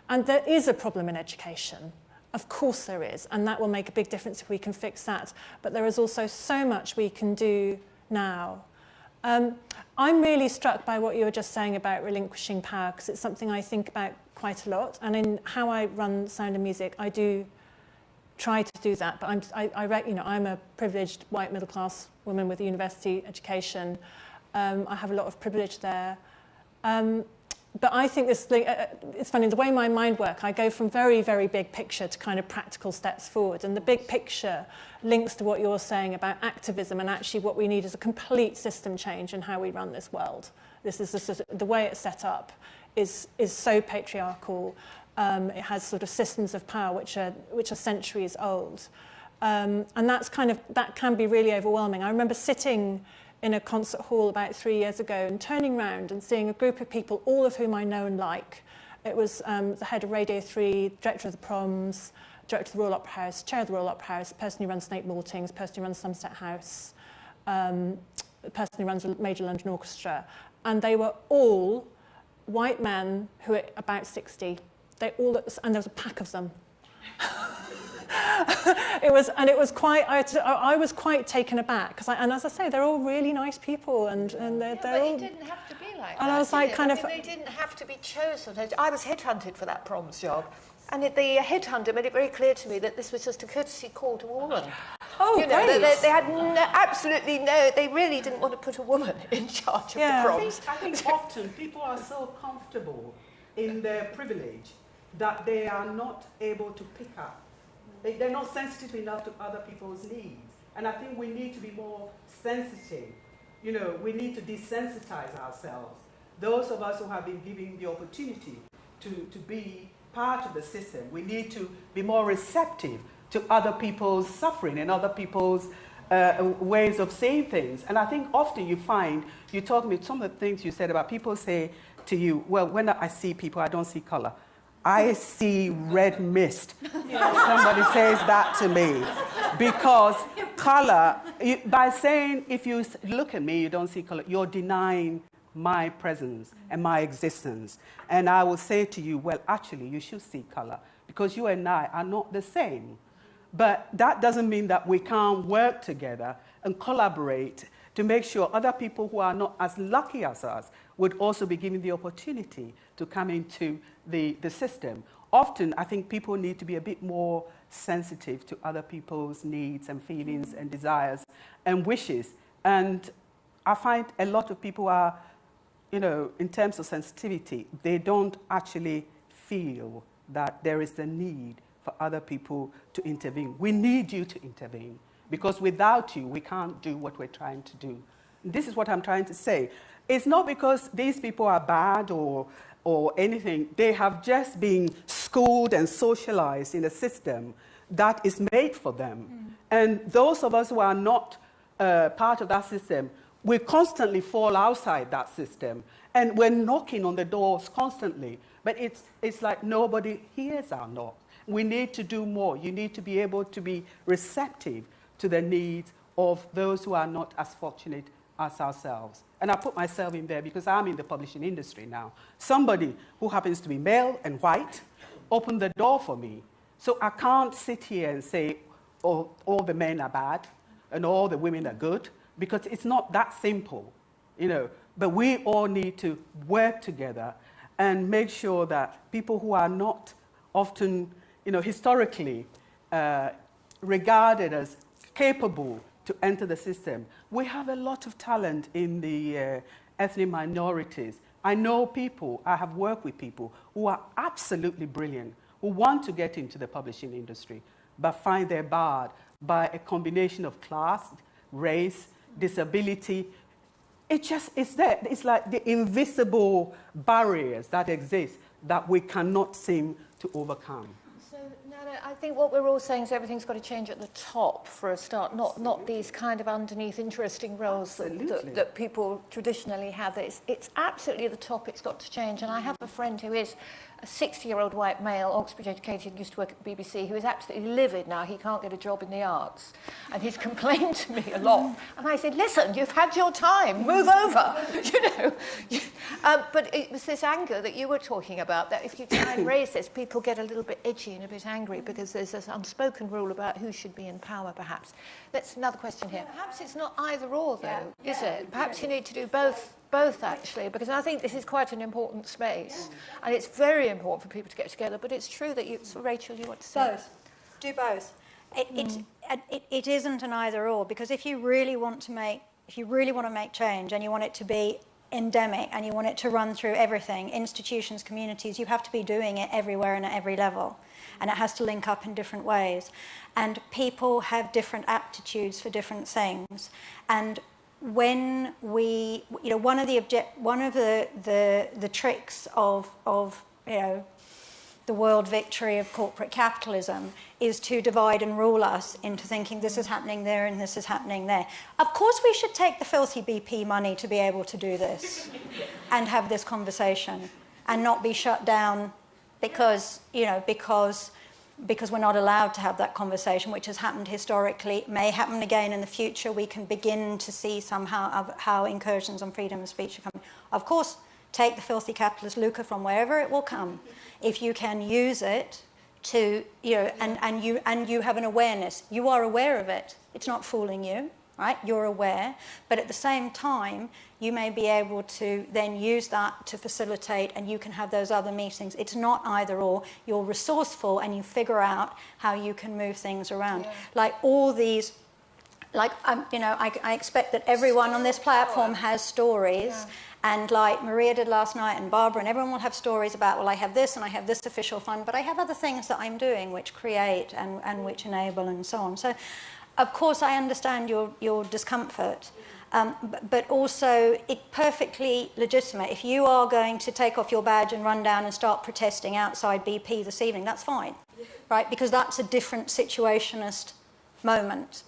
And there is a problem in education. Of course there is, and that will make a big difference if we can fix that. But there is also so much we can do now. I'm really struck by what you were just saying about relinquishing power, because it's something I think about quite a lot. And in how I run Sound and Music, I do try to do that. But I'm a privileged white middle-class woman with a university education. I have a lot of privilege there. But I think it's funny, the way my mind works, I go from very, very big picture to kind of practical steps forward. And the big picture links to what you're saying about activism, and actually what we need is a complete system change in how we run this world. This is the way it's set up is so patriarchal. It has sort of systems of power which are centuries old. And that can be really overwhelming. I remember sitting in a concert hall about 3 years ago and turning around and seeing a group of people, all of whom I know and like. It was the head of Radio 3, director of the Proms, director of the Royal Opera House, chair of the Royal Opera House, the person who runs Snape Maltings, the person who runs Somerset House, the person who runs a major London orchestra. And they were all white men who were about 60. And there was a pack of them. I was quite taken aback and as I say, they're all really nice people, and they're but all. it didn't have to be like and that. I was like, they didn't have to be chosen. I was headhunted for that Proms job, and the headhunter made it very clear to me that this was just a courtesy call to a woman. Oh, great. They had absolutely no. They really didn't want to put a woman in charge of the Proms. I think often people are so comfortable in their privilege that they are not able to pick up. They're not sensitive enough to other people's needs. And I think we need to be more sensitive. We need to desensitize ourselves. Those of us who have been given the opportunity to be part of the system, we need to be more receptive to other people's suffering and other people's ways of saying things. And I think often you find, you talk me, some of the things you said about people say to you, well, when I see people, I don't see color. I see red mist. Somebody says that to me. Because color, by saying if you look at me, you don't see color, you're denying my presence and my existence. And I will say to you, well, actually, you should see color because you and I are not the same. But that doesn't mean that we can't work together and collaborate to make sure other people who are not as lucky as us would also be given the opportunity to come into the system. Often, I think people need to be a bit more sensitive to other people's needs and feelings and desires and wishes. And I find a lot of people are, in terms of sensitivity, they don't actually feel that there is a need for other people to intervene. We need you to intervene, because without you, we can't do what we're trying to do. This is what I'm trying to say. It's not because these people are bad or anything. They have just been schooled and socialized in a system that is made for them. And those of us who are not part of that system, we constantly fall outside that system. And we're knocking on the doors constantly. But it's like nobody hears our knock. We need to do more. You need to be able to be receptive to the needs of those who are not as fortunate as ourselves. And I put myself in there because I'm in the publishing industry now. Somebody who happens to be male and white opened the door for me. So I can't sit here and say, oh, all the men are bad and all the women are good, because it's not that simple, But we all need to work together and make sure that people who are not often, historically regarded as capable to enter the system. We have a lot of talent in the ethnic minorities, I know people, I have worked with people who are absolutely brilliant, who want to get into the publishing industry, but find they're barred by a combination of class, race, disability. It's there. It's like the invisible barriers that exist that we cannot seem to overcome. So, Nana, I think what we're all saying is everything's got to change at the top for a start, not these kind of underneath interesting roles that people traditionally have. It's absolutely at the top it's got to change. And I have a friend who is a 60-year-old white male, Oxford educated, used to work at the BBC, who is absolutely livid now. He can't get a job in the arts. And he's complained to me a lot. And I said, listen, you've had your time, move over, you know. But it was this anger that you were talking about, that if you try and raise this, people get a little bit edgy and a bit angry because there's this unspoken rule about who should be in power, perhaps. That's another question here. Perhaps it's not either or, though, is it? Perhaps you need to do both actually, because I think this is quite an important space, and it's very important for people to get together. But it's true that so Rachel, you want to say Both. Do both. It isn't an either or, because if you really want to make change and you want it to be endemic and you want it to run through everything, institutions, communities, you have to be doing it everywhere and at every level, and it has to link up in different ways. And people have different aptitudes for different things, and when we, you know, one of the tricks of you know, the world victory of corporate capitalism is to divide and rule us into thinking this is happening there and this is happening there. Of course we should take the filthy BP money to be able to do this and have this conversation and not be shut down because, you know, because we're not allowed to have that conversation, which has happened historically, may happen again in the future. We can begin to see somehow of how incursions on freedom of speech are coming. Of course, take the filthy capitalist lucre from wherever it will come. If you can use it to, you know, and you have an awareness, you are aware of it. It's not fooling you, right? You're aware, but at the same time, you may be able to then use that to facilitate, and you can have those other meetings. It's not either or. You're resourceful and you figure out how you can move things around. Yeah. Like all these, like, you know, I expect that everyone on this platform has stories. Yeah. And like Maria did last night and Barbara, and everyone will have stories about, well, I have this and I have this official fund, but I have other things that I'm doing which create and which enable and so on. So, of course, I understand your discomfort. But also it's perfectly legitimate. If you are going to take off your badge and run down and start protesting outside BP this evening, that's fine, right? Because that's a different situationist moment.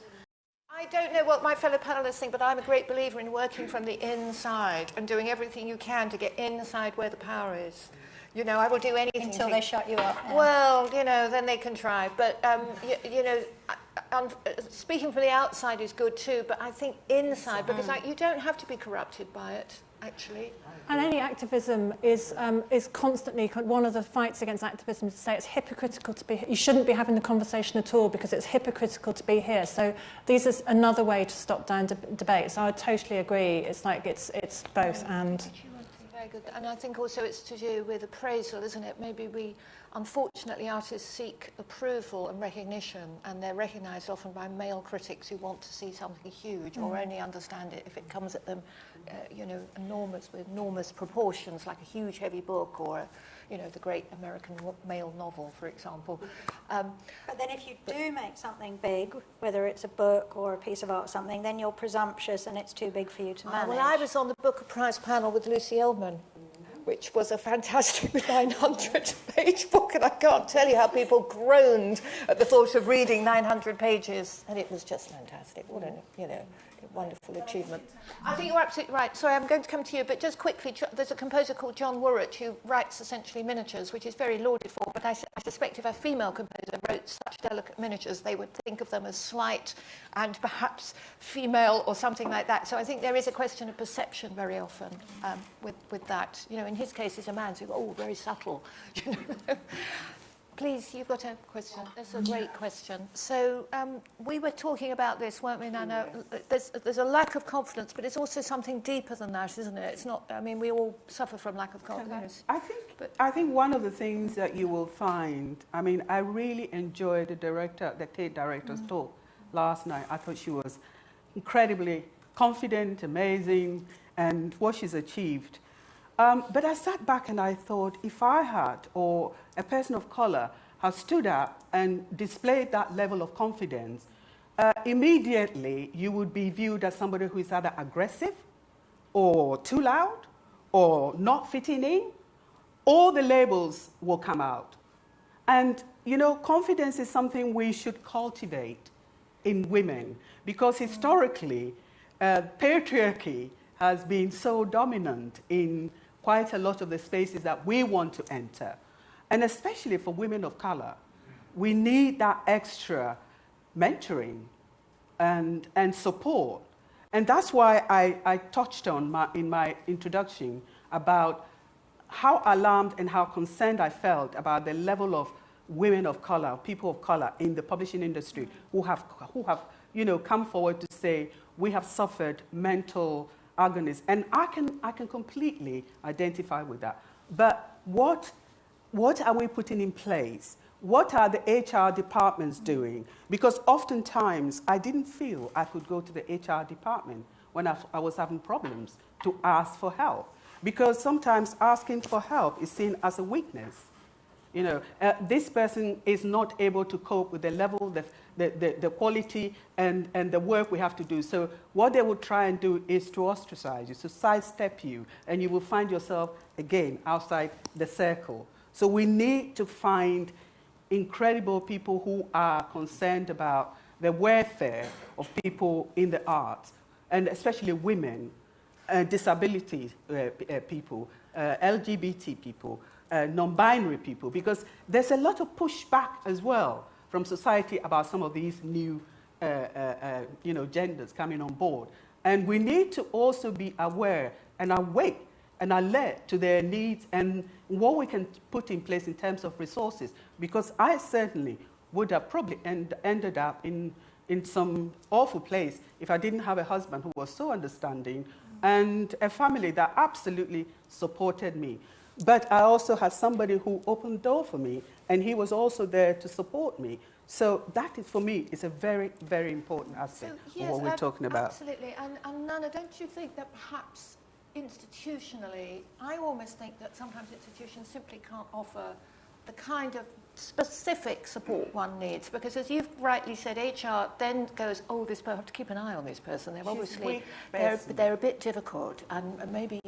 I don't know what my fellow panellists think, but I'm a great believer in working from the inside and doing everything you can to get inside where the power is. You know, I will do anything until they shut you up. Yeah. Well, you know, then they can try. But, you know, speaking from the outside is good too, but I think inside, because you don't have to be corrupted by it, actually. And any activism is constantly, one of the fights against activism is to say it's hypocritical to be here. You shouldn't be having the conversation at all because it's hypocritical to be here. So this is another way to stop down debate. So I totally agree. It's like it's both and. Very good. And I think also it's to do with appraisal, isn't it? Maybe unfortunately, artists seek approval and recognition, and they're recognised often by male critics who want to see something huge or only understand it if it comes at them, you know, with enormous proportions, like a huge, heavy book or, you know, the great American male novel, for example. But then if you do make something big, whether it's a book or a piece of art or something, then you're presumptuous and it's too big for you to manage. Well, I was on the Booker Prize panel with Lucy Ellman, which was a fantastic 900-page book, and I can't tell you how people groaned at the thought of reading 900 pages, and it was just fantastic. What a, you know, wonderful achievement. I think you're absolutely right. Sorry, I'm going to come to you, but just quickly, there's a composer called John Woorott who writes essentially miniatures, which is very lauded for, but I suspect if a female composer wrote such delicate miniatures, they would think of them as slight and perhaps female or something like that. So I think there is a question of perception very often with that. You know, in his case, he's a man, so very subtle. You know. Please, you've got a question. That's a great question. So we were talking about this, weren't we, Nana? There's a lack of confidence, but it's also something deeper than that, isn't it? It's not. I mean, we all suffer from lack of confidence. I think one of the things that you will find. I mean, I really enjoyed the Tate director's talk last night. I thought she was incredibly confident, amazing, and what she's achieved. But I sat back and I thought, if I had, or a person of color has stood up and displayed that level of confidence, immediately you would be viewed as somebody who is either aggressive or too loud or not fitting in. All the labels will come out. And, you know, confidence is something we should cultivate in women, because historically, patriarchy has been so dominant in quite a lot of the spaces that we want to enter. And especially for women of color, we need that extra mentoring and support. And that's why I touched on in my introduction about how alarmed and how concerned I felt about the level of women of color, people of color in the publishing industry who have come forward to say we have suffered mental agonies, and I can completely identify with that. But what are we putting in place? What are the HR departments doing? Because oftentimes I didn't feel I could go to the HR department when I was having problems to ask for help, because sometimes asking for help is seen as a weakness. You know, this person is not able to cope with the level, the quality, and the work we have to do. So what they will try and do is to ostracize you, to sidestep you, and you will find yourself, again, outside the circle. So we need to find incredible people who are concerned about the welfare of people in the arts, and especially women, disability people, LGBT people, non-binary people, because there's a lot of pushback as well from society about some of these new genders coming on board. And we need to also be aware and awake and alert to their needs and what we can put in place in terms of resources, because I certainly would have probably ended up in some awful place if I didn't have a husband who was so understanding and a family that absolutely supported me. But I also had somebody who opened the door for me, and he was also there to support me. So that, is, for me, is a very, very important aspect of what we're talking about. Absolutely. And Nana, don't you think that perhaps institutionally, I almost think that sometimes institutions simply can't offer the kind of specific support one needs, because as you've rightly said, HR then goes, oh, this person, I have to keep an eye on this person. They're obviously, they're a bit difficult, and maybe,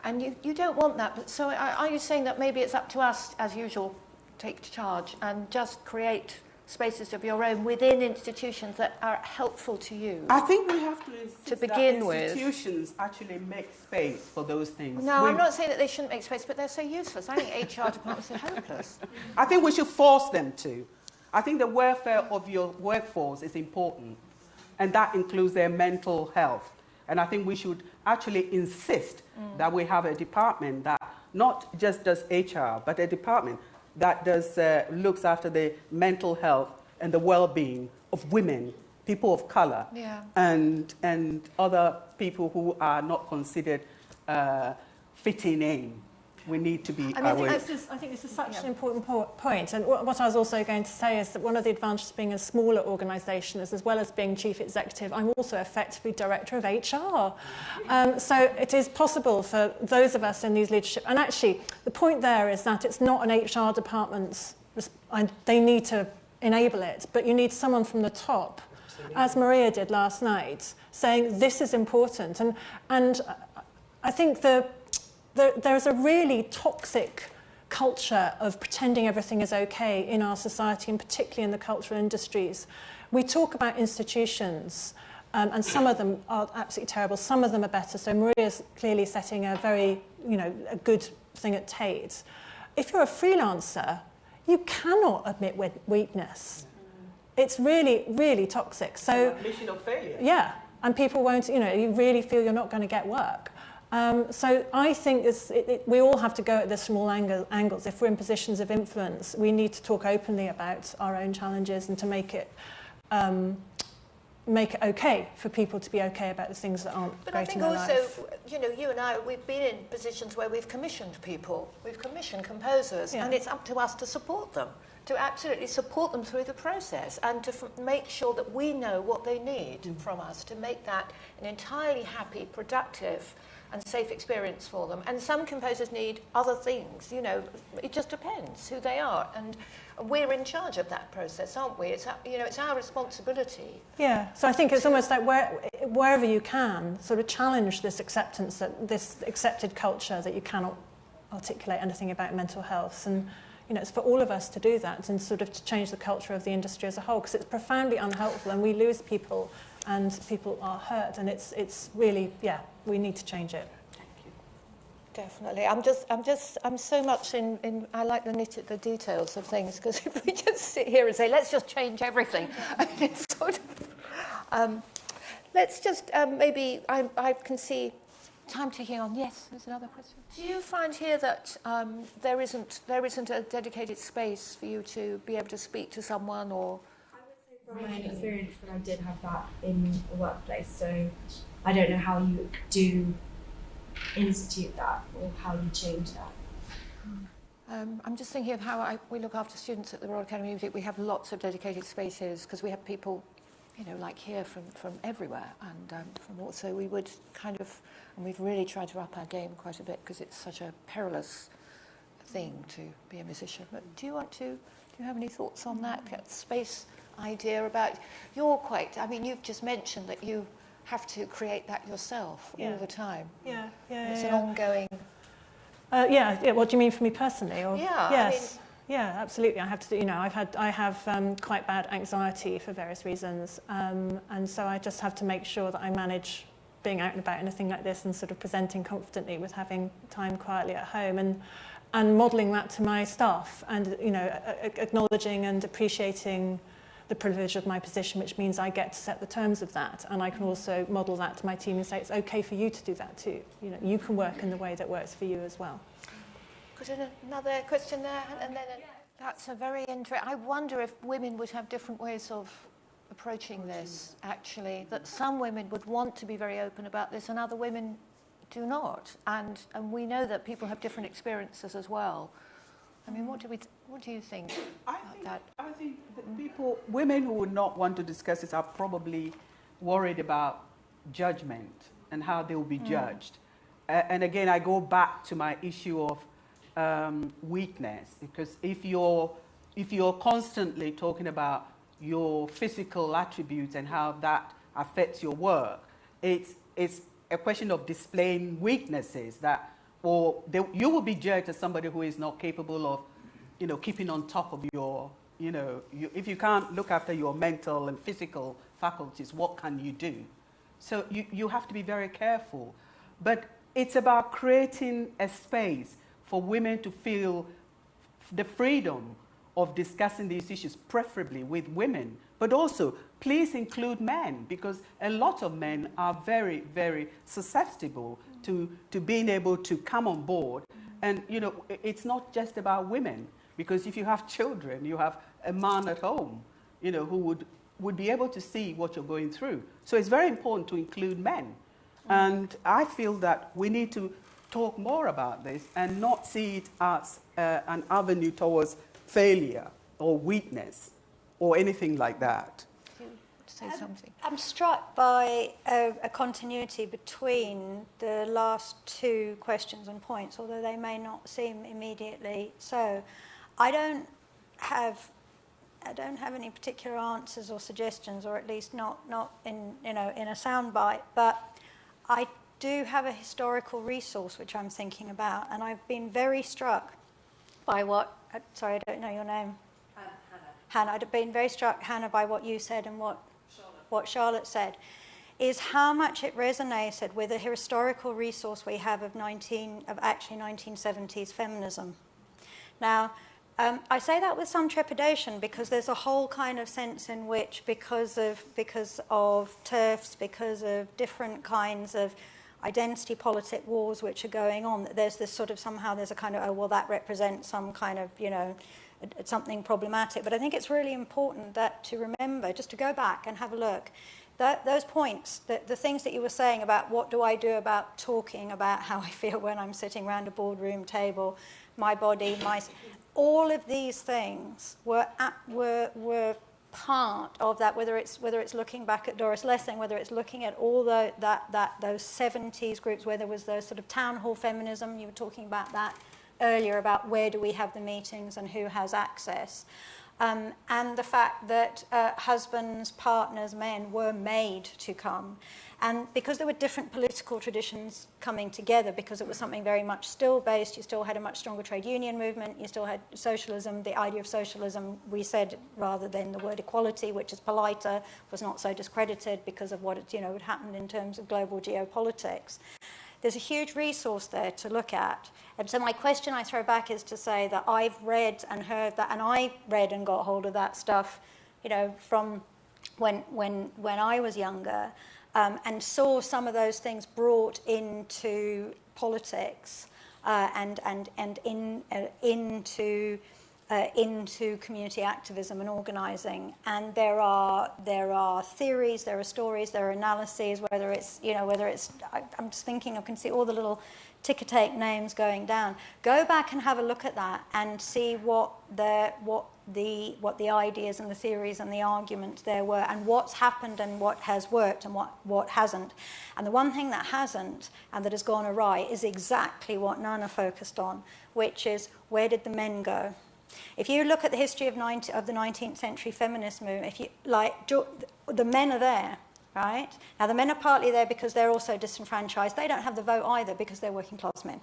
and you don't want that. But so are you saying that maybe it's up to us, as usual, take charge and just create spaces of your own within institutions that are helpful to you? I think we have to insist to begin that institutions actually make space for those things. No, I'm not saying that they shouldn't make space, but they're so useless. I think HR departments are hopeless. I think we should force them to. I think the welfare of your workforce is important, and that includes their mental health. And I think we should actually insist that we have a department that not just does HR, but a department that does looks after the mental health and the well-being of women, people of color, and other people who are not considered fitting in. We need to be aware. I think this is such an important point. And what I was also going to say is that one of the advantages of being a smaller organisation is, as well as being chief executive, I'm also effectively director of HR. So it is possible for those of us in these leadership, and actually the point there is that it's not an HR department's, they need to enable it, but you need someone from the top, as Maria did last night, saying this is important. And I think there's a really toxic culture of pretending everything is okay in our society, and particularly in the cultural industries. We talk about institutions, and some of them are absolutely terrible, some of them are better. So Maria's clearly setting a very, a good thing at Tate. If you're a freelancer, you cannot admit weakness. It's really, really toxic. So mission of failure. Yeah, and people won't, you really feel you're not going to get work. So I think we all have to go at this from all angles. If we're in positions of influence, we need to talk openly about our own challenges and to make it okay for people to be okay about the things that aren't great in their life. But I think also, you and I, we've been in positions where we've commissioned people, we've commissioned composers, and it's up to us to support them, to absolutely support them through the process, and to make sure that we know what they need from us, to make that an entirely happy, productive and safe experience for them. And some composers need other things, you know, it just depends who they are. And we're in charge of that process, aren't we? It's, you know, it's our responsibility. Yeah, so I think it's almost like wherever you can, sort of challenge this acceptance, that this accepted culture that you cannot articulate anything about mental health. And, you know, it's for all of us to do that and sort of to change the culture of the industry as a whole, because it's profoundly unhelpful and we lose people and people are hurt, and it's really, yeah, we need to change it. Definitely. I'm so much in I like the details of things, because if we just sit here and say, let's just change everything, it's sort of, let's just, maybe, I can see time ticking on. Yes, there's another question. Do you find here that there isn't a dedicated space for you to be able to speak to someone, or? From my own experience, that I did have that in the workplace, so I don't know how you do institute that or how you change that. I'm just thinking of how we look after students at the Royal Academy of Music. We have lots of dedicated spaces because we have people, you know, like here from everywhere, and from all. So we would kind of, and we've really tried to up our game quite a bit because it's such a perilous thing to be a musician. But do you have any thoughts on that space idea about, you've just mentioned that you have to create that yourself all the time. It's an ongoing... Yeah, what do you mean for me personally? Or, yeah, yes. Yeah, absolutely. I have to, you know, I have quite bad anxiety for various reasons, and so I just have to make sure that I manage being out and about anything like this and sort of presenting confidently with having time quietly at home, and modelling that to my staff, and, you know, acknowledging and appreciating the privilege of my position, which means I get to set the terms of that, and I can also model that to my team and say it's okay for you to do that too. You know, you can work in the way that works for you as well. Got another question there, and then that's a very interesting. I wonder if women would have different ways of approaching this. Actually, that some women would want to be very open about this, and other women do not. And we know that people have different experiences as well. I mean, what do you think about that? I think that women who would not want to discuss this are probably worried about judgment and how they will be judged. And again, I go back to my issue of weakness, because if you're constantly talking about your physical attributes and how that affects your work, it's a question of displaying weaknesses you will be judged as somebody who is not capable of, you know, keeping on top of your, you know, if you can't look after your mental and physical faculties, what can you do? So you have to be very careful. But it's about creating a space for women to feel the freedom of discussing these issues, preferably with women. But also, please include men, because a lot of men are very, very susceptible to being able to come on board. And, you know, it's not just about women, because if you have children, you have a man at home, you know, who would be able to see what you're going through. So it's very important to include men. And I feel that we need to talk more about this and not see it as an avenue towards failure or weakness or anything like that. Say something. I'm struck by a continuity between the last two questions and points, although they may not seem immediately so. I don't have any particular answers or suggestions, or at least not in in a soundbite. But I do have a historical resource which I'm thinking about, and I've been very struck by what. Sorry, I don't know your name. Hannah. I'd been very struck, Hannah, by what you said and what Charlotte said, is how much it resonated with a historical resource we have of 1970s feminism. Now, I say that with some trepidation, because there's a whole kind of sense in which, because of TERFs, because of different kinds of identity politic wars which are going on, that there's this sort of, somehow there's a kind of, oh, well, that represents some kind of, you know, something problematic. But I think it's really important that to remember, just to go back and have a look, that those points, the things that you were saying about what do I do about talking about how I feel when I'm sitting around a boardroom table, my body, all of these things were part of that, whether it's looking back at Doris Lessing, whether it's looking at all those 70s groups where there was those sort of town hall feminism, you were talking about that earlier, about where do we have the meetings and who has access. And the fact that husbands, partners, men were made to come. And because there were different political traditions coming together, because it was something very much still based, you still had a much stronger trade union movement, you still had socialism, the idea of socialism, we said, rather than the word equality, which is politer, was not so discredited because of what had happened in terms of global geopolitics. There's a huge resource there to look at. And so my question I throw back is to say that I've read and heard that, and I read and got hold of that stuff, from when I was younger, and saw some of those things brought into politics and into community activism and organising. And there are theories, there are stories, there are analyses. Whether it's I'm just thinking I can see all the little ticker tape names going down. Go back and have a look at that and see what the ideas and the theories and the arguments there were, and what's happened and what has worked and what hasn't. And the one thing that hasn't and that has gone awry is exactly what Nana focused on, which is, where did the men go? If you look at the history of the 19th century feminist movement, the men are there, right? Now, the men are partly there because they're also disenfranchised. They don't have the vote either because they're working class men,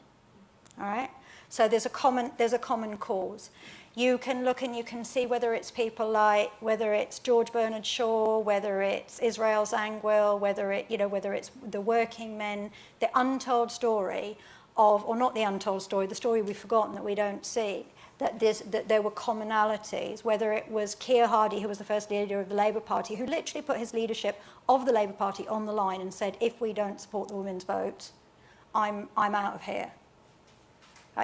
all right? So there's a common cause. You can look and you can see whether it's whether it's George Bernard Shaw, whether it's Israel Zangwill, whether it's the working men, the untold story or not the untold story, the story we've forgotten that we don't see, that there were commonalities, whether it was Keir Hardie, who was the first leader of the Labour Party, who literally put his leadership of the Labour Party on the line and said, if we don't support the women's vote, I'm out of here.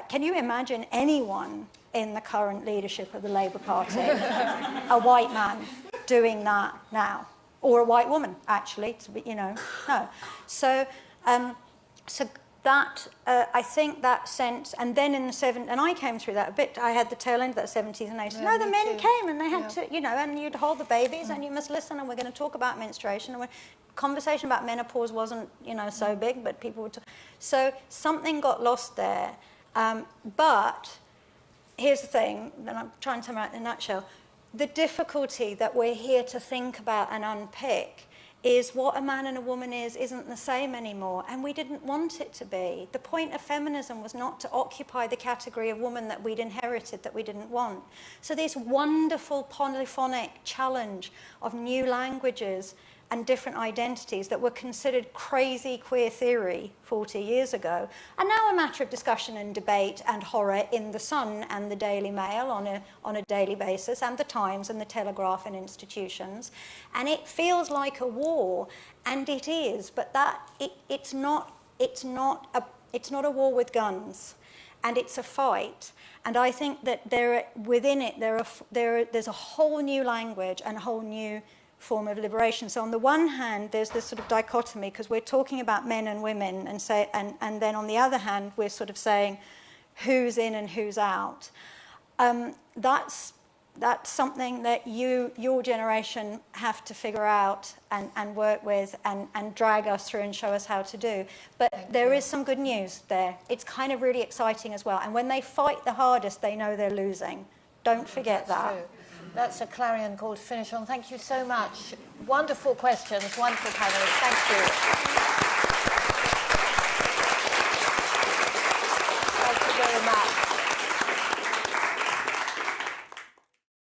Can you imagine anyone in the current leadership of the Labour Party, a white man, doing that now? Or a white woman, actually, no. So that, I think that sense, and then in the 70s, and I came through that a bit, I had the tail end of that 70s and 80s. No, the men came and they had to, and you'd hold the babies and you must listen, and we're going to talk about menstruation. And conversation about menopause wasn't, so big, but people would talk. So something got lost there. But here's the thing, and I'm trying to sum it out in a nutshell. The difficulty that we're here to think about and unpick is what a man and a woman isn't the same anymore, and we didn't want it to be. The point of feminism was not to occupy the category of woman that we'd inherited, that we didn't want. So this wonderful polyphonic challenge of new languages and different identities that were considered crazy queer theory 40 years ago, are now a matter of discussion and debate and horror in The Sun and the Daily Mail on a daily basis, and the Times and the Telegraph and institutions. And it feels like a war, and it is, but it's not a war with guns, and it's a fight. And I think that within it there's a whole new language and a whole new form of liberation. So on the one hand, there's this sort of dichotomy, because we're talking about men and women, and then on the other hand, we're sort of saying who's in and who's out. That's something that your generation have to figure out and work with and drag us through and show us how to do. But there is some good news there. It's kind of really exciting as well. And when they fight the hardest, they know they're losing. Don't forget that. True. That's a clarion call to finish on. Thank you so much. Wonderful questions, wonderful panelists. Thank you.